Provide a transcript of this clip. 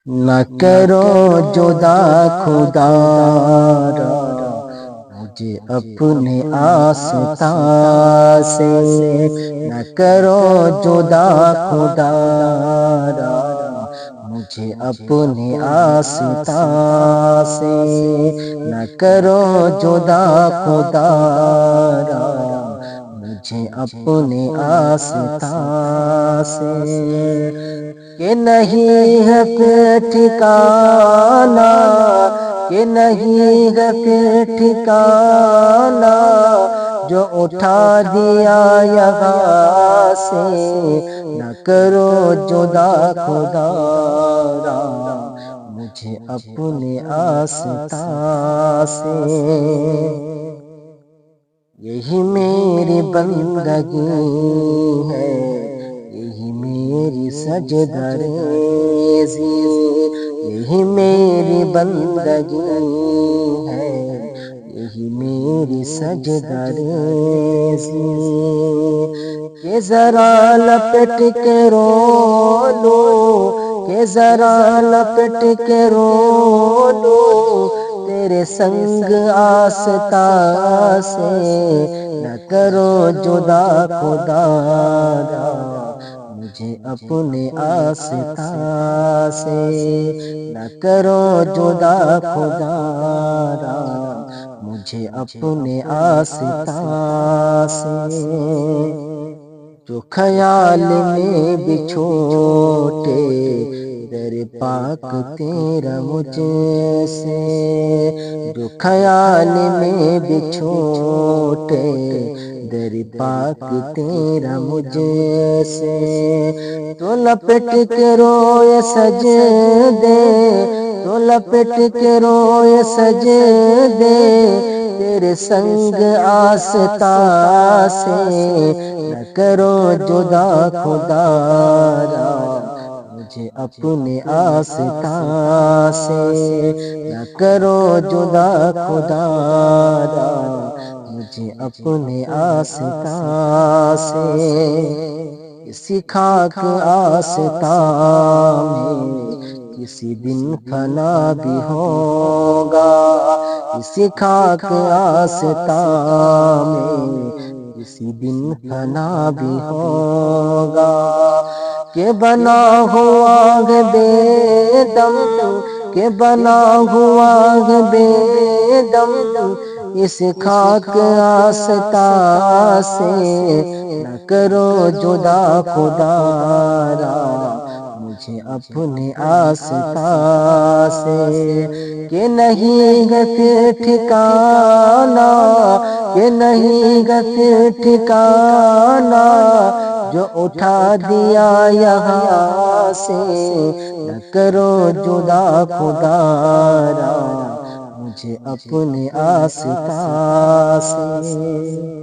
نہ کرو جدا خدا را مجھے اپنے آستان سے، نہ کرو جدا خدا را مجھے اپنے آستان سے، نہ کرو جدا خدا را مجھے اپنے آستان سے، کہ نہیں ہے پھر ٹھکانا، کہ نہیں ہے پھر ٹھکانا جو اٹھا دیا یہاں سے، نہ کرو جدا خدا را مجھے اپنے آستان سے، یہی میری بندگی ہے، یہی میری سجدہ ریزی، یہی میری بندگی ہے، یہی میری سجدہ ریزی، کہ ذرا لپٹ کے رو لو، کہ ذرا لپٹ کے رو لو تیرے سنگ آستان سے، نہ کرو جدا خدا را مجھے اپنے آستان سے، نہ کرو جدا خدا را مجھے اپنے آستان سے، جو خیال میں بھی چھوٹے در پاک تیرا مجھ سے، جو خیال میں بھی چھوٹے در پاک تیرا مجھ سے، تو لپٹ کے روئے سجدے، تو لپٹ کے روئے سجدے تیرے سنگ آستان سے، نہ کرو جدا خدا را مجھے اپنے آستان سے، نہ کرو جدا خدا را مجھے اپنے آستان سے، کسی خاک آستان میں کسی دن فنا بھی ہوگا، کسی خاک آستان میں کسی دن فنا بھی ہوگا، کہ بنا ہوا ہے بے دم، کہ بنا ہوا ہے بے دم اس خاک آستان سے، نہ کرو جدا خدا را مجھے اپنے آستان سے، کہ نہیں ہے پھر ٹھکانا، کہ نہیں ہے پھر ٹھکانا جو اٹھا دیا یہاں سے، نہ کرو جدا خدا را مجھے اپنے آستان سے۔